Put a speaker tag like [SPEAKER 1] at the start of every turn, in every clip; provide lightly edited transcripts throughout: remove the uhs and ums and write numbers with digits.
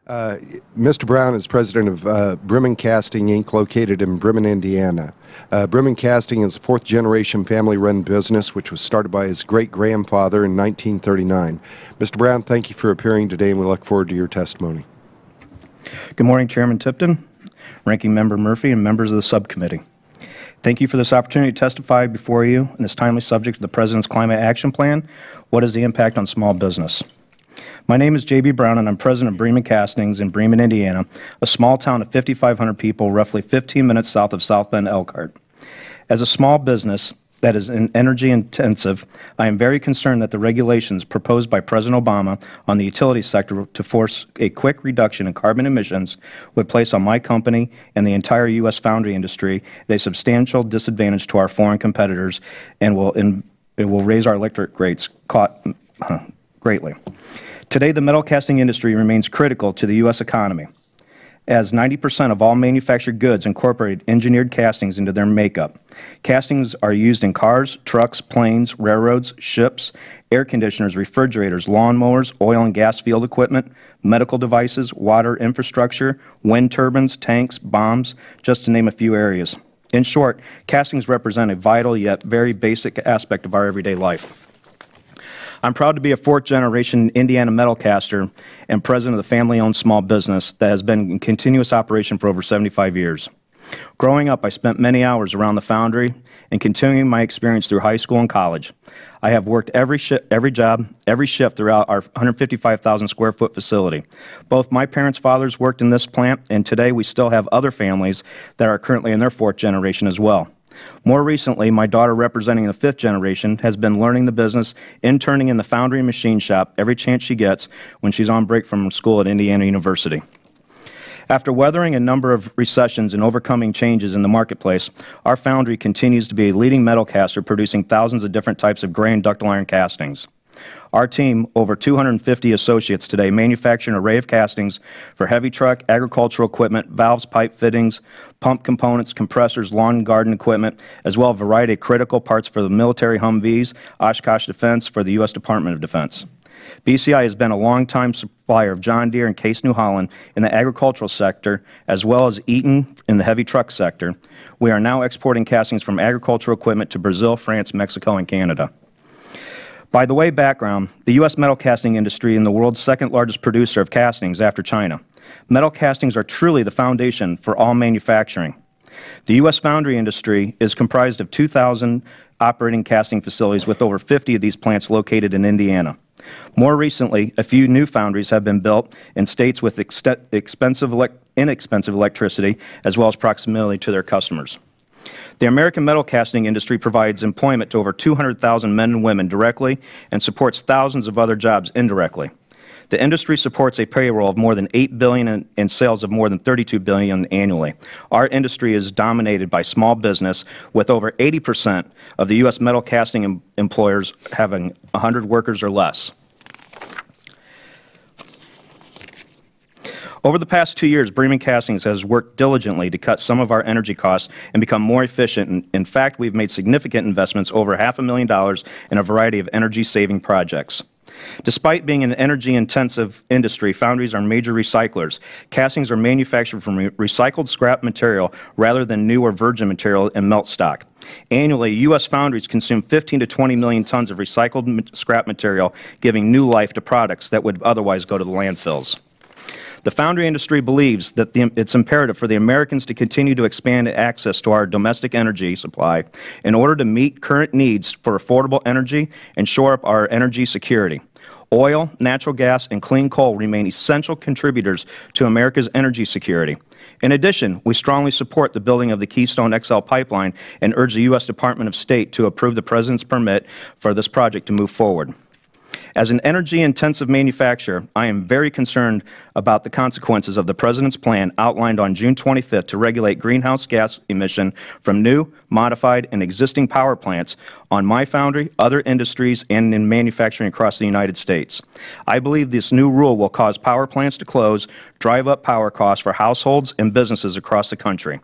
[SPEAKER 1] Mr. Brown is president of Bremen Casting, Inc., located in Bremen, Indiana. Bremen Casting is a fourth-generation family-run business which was started by his great-grandfather in 1939. Mr. Brown, thank you for appearing today, and we look forward to your testimony.
[SPEAKER 2] Good morning, Chairman Tipton, Ranking Member Murphy, and members of the subcommittee. Thank you for this opportunity to testify before you on this timely subject of the President's Climate Action Plan. What is the impact on small business? My name is J.B. Brown, and I'm president of Bremen Castings in Bremen, Indiana, a small town of 5,500 people, roughly 15 minutes south of South Bend, Elkhart. As a small business that is energy intensive, I am very concerned that the regulations proposed by President Obama on the utility sector to force a quick reduction in carbon emissions would place on my company and the entire U.S. foundry industry at a substantial disadvantage to our foreign competitors, and it will raise our electric rates greatly. Today, the metal casting industry remains critical to the U.S. economy, as 90% of all manufactured goods incorporate engineered castings into their makeup. Castings are used in cars, trucks, planes, railroads, ships, air conditioners, refrigerators, lawnmowers, oil and gas field equipment, medical devices, water infrastructure, wind turbines, tanks, bombs, just to name a few areas. In short, castings represent a vital yet very basic aspect of our everyday life. I'm proud to be a fourth-generation Indiana metal caster and president of the family-owned small business that has been in continuous operation for over 75 years. Growing up, I spent many hours around the foundry and continuing my experience through high school and college. I have worked every job, every shift throughout our 155,000 square foot facility. Both my parents' fathers worked in this plant, and today we still have other families that are currently in their fourth generation as well. More recently, my daughter, representing the fifth generation, has been learning the business, interning in the foundry and machine shop every chance she gets when she's on break from school at Indiana University. After weathering a number of recessions and overcoming changes in the marketplace, our foundry continues to be a leading metal caster, producing thousands of different types of gray and ductile iron castings. Our team, over 250 associates today, manufacture an array of castings for heavy truck, agricultural equipment, valves, pipe fittings, pump components, compressors, lawn and garden equipment, as well as a variety of critical parts for the military Humvees, Oshkosh Defense, for the U.S. Department of Defense. BCI has been a long-time supplier of John Deere and Case New Holland in the agricultural sector, as well as Eaton in the heavy truck sector. We are now exporting castings from agricultural equipment to Brazil, France, Mexico, and Canada. By the way, background, the U.S. metal casting industry is the world's second largest producer of castings after China. Metal castings are truly the foundation for all manufacturing. The U.S. foundry industry is comprised of 2,000 operating casting facilities, with over 50 of these plants located in Indiana. More recently, a few new foundries have been built in states with inexpensive electricity, as well as proximity to their customers. The American metal casting industry provides employment to over 200,000 men and women directly and supports thousands of other jobs indirectly. The industry supports a payroll of more than $8 billion and sales of more than $32 billion annually. Our industry is dominated by small business, with over 80% of the U.S. metal casting employers having 100 workers or less. Over the past 2 years, Bremen Castings has worked diligently to cut some of our energy costs and become more efficient. In fact, we've made significant investments, over $500,000, in a variety of energy-saving projects. Despite being an energy-intensive industry, foundries are major recyclers. Castings are manufactured from recycled scrap material rather than new or virgin material and melt stock. Annually, U.S. foundries consume 15 to 20 million tons of recycled scrap material, giving new life to products that would otherwise go to the landfills. The foundry industry believes that it's imperative for the Americans to continue to expand access to our domestic energy supply in order to meet current needs for affordable energy and shore up our energy security. Oil, natural gas, and clean coal remain essential contributors to America's energy security. In addition, we strongly support the building of the Keystone XL pipeline and urge the U.S. Department of State to approve the President's permit for this project to move forward. As an energy-intensive manufacturer, I am very concerned about the consequences of the President's plan outlined on June 25th to regulate greenhouse gas emission from new, modified, and existing power plants on my foundry, other industries, and in manufacturing across the United States. I believe this new rule will cause power plants to close, drive up power costs for households and businesses across the country.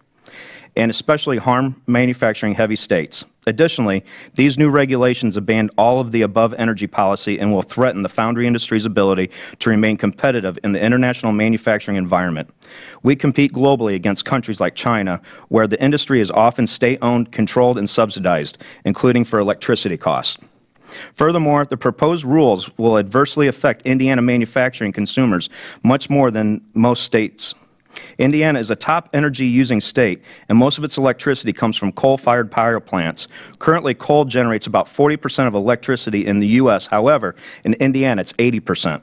[SPEAKER 2] and especially harm manufacturing heavy states. Additionally, these new regulations abandon all of the above energy policy and will threaten the foundry industry's ability to remain competitive in the international manufacturing environment. We compete globally against countries like China, where the industry is often state-owned, controlled, and subsidized, including for electricity costs. Furthermore, the proposed rules will adversely affect Indiana manufacturing consumers much more than most states. Indiana is a top energy-using state, and most of its electricity comes from coal-fired power plants. Currently, coal generates about 40% of electricity in the U.S. However, in Indiana, it's 80%.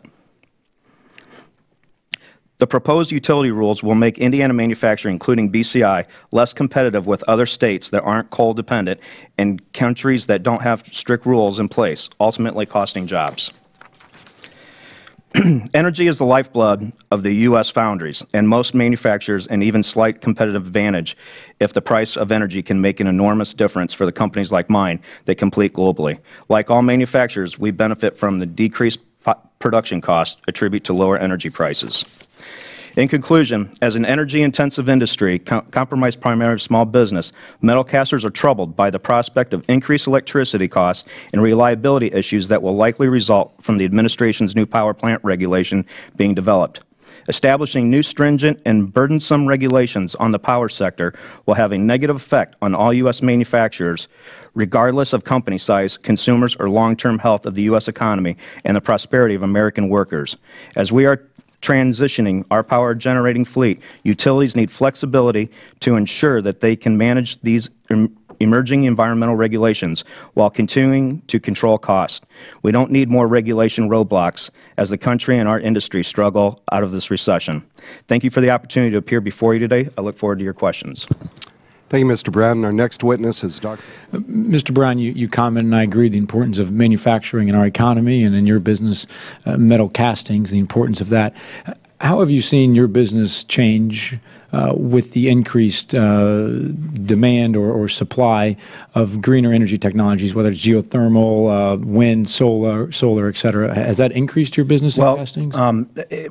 [SPEAKER 2] The proposed utility rules will make Indiana manufacturing, including BCI, less competitive with other states that aren't coal-dependent and countries that don't have strict rules in place, ultimately costing jobs. Energy is the lifeblood of the U.S. foundries and most manufacturers, and even slight competitive advantage if the price of energy can make an enormous difference for the companies like mine that compete globally. Like all manufacturers, we benefit from the decreased production costs attributed to lower energy prices. In conclusion, as an energy-intensive industry, compromised primarily small business, metal casters are troubled by the prospect of increased electricity costs and reliability issues that will likely result from the administration's new power plant regulation being developed. Establishing new stringent and burdensome regulations on the power sector will have a negative effect on all U.S. manufacturers, regardless of company size, consumers, or long-term health of the U.S. economy and the prosperity of American workers. As we are transitioning our power generating fleet, utilities need flexibility to ensure that they can manage these emerging environmental regulations while continuing to control costs. We don't need more regulation roadblocks as the country and our industry struggle out of this recession. Thank you for the opportunity to appear before you today. I look forward to your questions.
[SPEAKER 1] Thank you, Mr. Brown. Our next witness is Dr.
[SPEAKER 3] Mr. Brown, you comment, and I agree, the importance of manufacturing in our economy and in your business, metal castings, the importance of that. How have you seen your business change with the increased demand or supply of greener energy technologies, whether it's geothermal, wind, solar, et cetera? Has that increased your business in castings?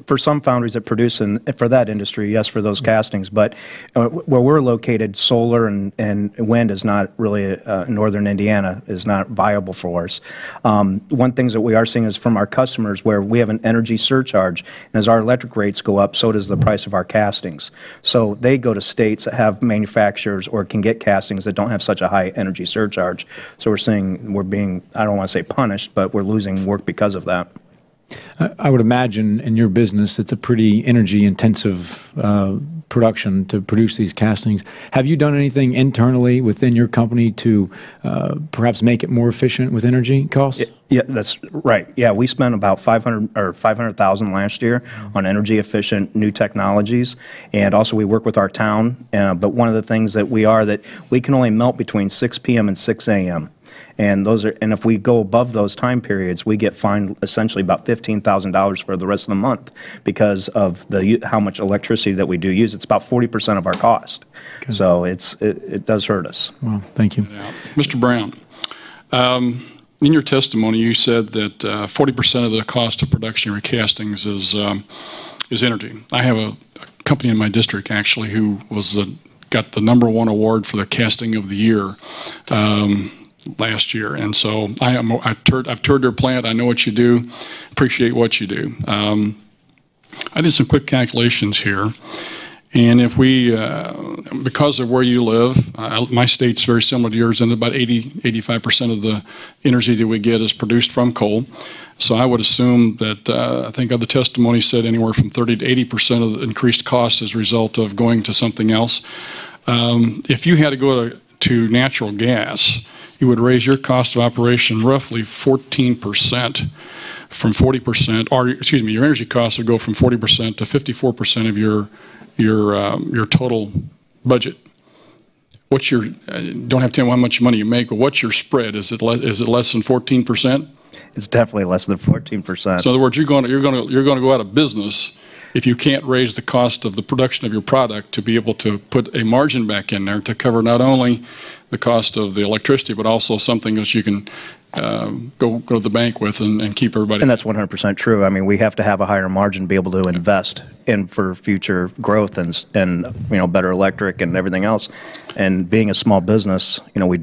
[SPEAKER 2] For some foundries that produce, for that industry, yes, for those castings. But where we're located, solar and wind is not really, northern Indiana is not viable for us. One thing that we are seeing is from our customers where we have an energy surcharge, and as our electric rates go up, so does the price of our castings. So they go to states that have manufacturers or can get castings that don't have such a high energy surcharge. So we're being, I don't want to say punished, but we're losing work because of that.
[SPEAKER 3] I would imagine in your business it's a pretty energy-intensive production to produce these castings. Have you done anything internally within your company to perhaps make it more efficient with energy costs?
[SPEAKER 2] Yeah, that's right. Yeah, we spent about $500,000 last year on energy-efficient new technologies, and also we work with our town. But one of the things that we can only melt between 6 p.m. and 6 a.m. And if we go above those time periods, we get fined essentially about $15,000 for the rest of the month because of how much electricity that we do use. It's about 40% of our cost. Okay. So it does hurt us.
[SPEAKER 3] Well, thank you.
[SPEAKER 4] Yeah. Mr. Brown, in your testimony, you said that 40% of the cost of production of your castings is energy. I have a company in my district actually who got the #1 award for the casting of the year. Last year, and so I've toured their plant. I know what you do, appreciate what you do. I did some quick calculations here, and if we, because of where you live, my state's very similar to yours, and about 85% of the energy that we get is produced from coal. So I would assume that I think other testimony said anywhere from 30 to 80% of the increased cost as a result of going to something else. If you had to go to natural gas, you would raise your cost of operation roughly 14% from 40%, or excuse me, your energy costs would go from 40% to 54% of your total budget. What's your? Don't have to tell me how much money you make, but what's your spread? Is it less than 14%?
[SPEAKER 2] It's definitely less than 14%.
[SPEAKER 4] So in other words, you're going to go out of business if you can't raise the cost of the production of your product to be able to put a margin back in there to cover not only the cost of the electricity, but also something that you can go to the bank with and keep everybody.
[SPEAKER 2] And that's 100% true. I mean, we have to have a higher margin to be able to invest in for future growth and better electric and everything else. And being a small business, we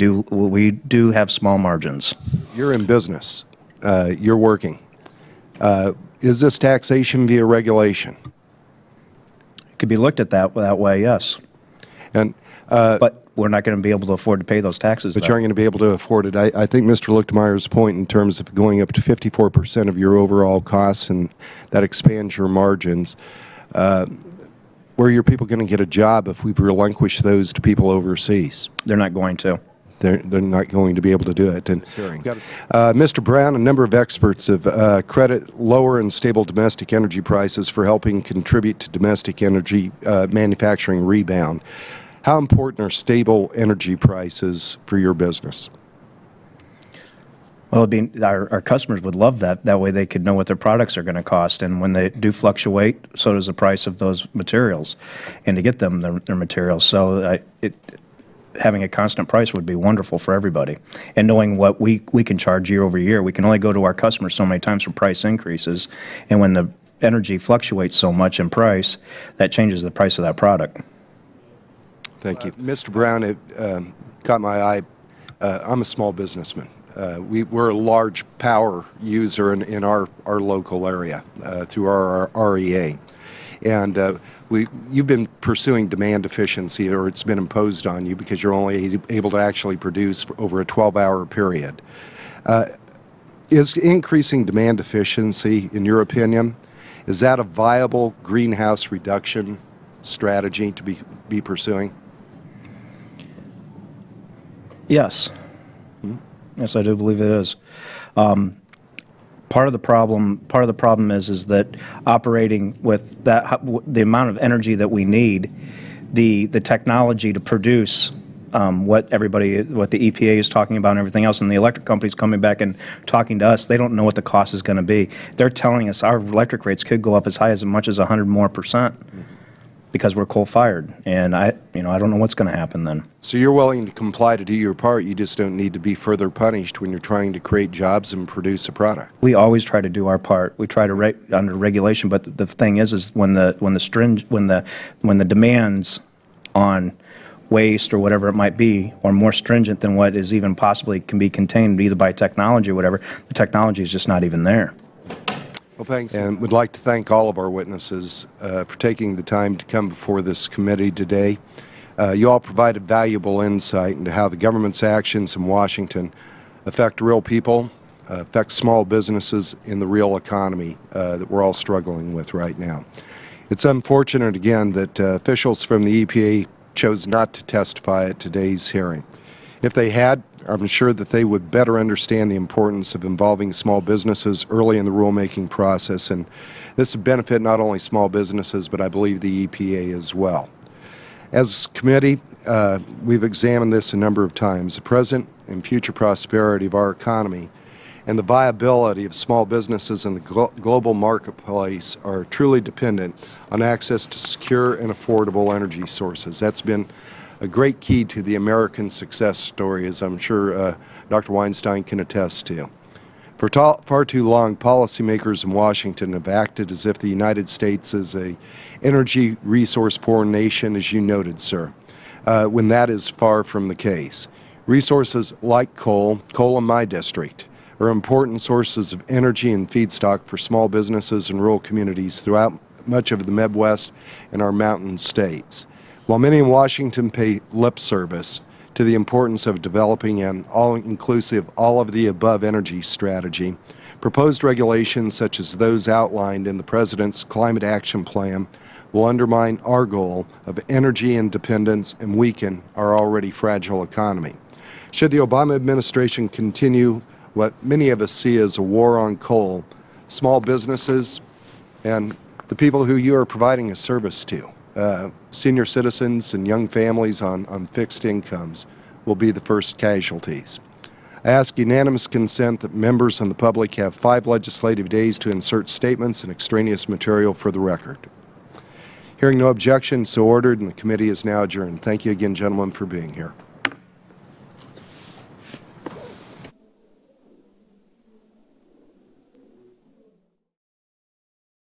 [SPEAKER 2] do have small margins.
[SPEAKER 1] You're in business. You're working. Is this taxation via regulation?
[SPEAKER 2] It could be looked at that way, yes.
[SPEAKER 1] And
[SPEAKER 2] but we're not going to be able to afford to pay those taxes.
[SPEAKER 1] But you aren't going to be able to afford it. I think Mr. Lichtemeyer's point in terms of going up to 54% of your overall costs, and that expands your margins. Where are your people going to get a job if we've relinquished those to people overseas?
[SPEAKER 2] They're not going to.
[SPEAKER 1] They're not going to be able to do it. And Mr. Brown, a number of experts have credit lower and stable domestic energy prices for helping contribute to domestic energy manufacturing rebound. How important are stable energy prices for your business?
[SPEAKER 2] Well, our customers would love that. That way they could know what their products are going to cost. And when they do fluctuate, so does the price of those materials and to get them their materials. So having a constant price would be wonderful for everybody. And knowing what we can charge year over year, we can only go to our customers so many times for price increases. And when the energy fluctuates so much in price, that changes the price of that product.
[SPEAKER 1] Thank you. Mr. Brown, it caught my eye. I'm a small businessman. We're a large power user in our local area through our REA. And you've been pursuing demand efficiency, or it's been imposed on you because you're only able to actually produce for over a 12-hour period. Is increasing demand efficiency, in your opinion, is that a viable greenhouse reduction strategy to be pursuing?
[SPEAKER 2] Yes. Yes, I do believe it is. Part of the problem is that operating with the amount of energy that we need, the technology to produce what the EPA is talking about and everything else, and the electric companies coming back and talking to us, they don't know what the cost is going to be. They're telling us our electric rates could go up as high as much as 100% more because we're coal-fired, and I don't know what's going to happen then.
[SPEAKER 1] So you're willing to comply to do your part. You just don't need to be further punished when you're trying to create jobs and produce a product.
[SPEAKER 2] We always try to do our part. We try to under regulation, but the thing is when the demands on waste or whatever it might be are more stringent than what is even possibly can be contained either by technology or whatever, the technology is just not even there.
[SPEAKER 1] Well, thanks, and we'd like to thank all of our witnesses for taking the time to come before this committee today. You all provided valuable insight into how the government's actions in Washington affect real people, affect small businesses in the real economy that we're all struggling with right now. It's unfortunate, again, that officials from the EPA chose not to testify at today's hearing. If they had, I'm sure that they would better understand the importance of involving small businesses early in the rulemaking process, and this would benefit not only small businesses, but I believe the EPA as well. As a committee, we've examined this a number of times. The present and future prosperity of our economy and the viability of small businesses in the global marketplace are truly dependent on access to secure and affordable energy sources. That's been a great key to the American success story, as I'm sure Dr. Weinstein can attest to. For far too long, policymakers in Washington have acted as if the United States is an energy resource-poor nation, as you noted, sir, when that is far from the case. Resources like coal in my district, are important sources of energy and feedstock for small businesses and rural communities throughout much of the Midwest and our mountain states. While many in Washington pay lip service to the importance of developing an all-inclusive, all-of-the-above energy strategy, proposed regulations such as those outlined in the President's Climate Action Plan will undermine our goal of energy independence and weaken our already fragile economy. Should the Obama administration continue what many of us see as a war on coal, small businesses and the people who you are providing a service to, senior citizens and young families on fixed incomes, will be the first casualties. I ask unanimous consent that members and the public have 5 legislative days to insert statements and extraneous material for the record. Hearing no objection, so ordered, and the committee is now adjourned. Thank you again, gentlemen, for being here.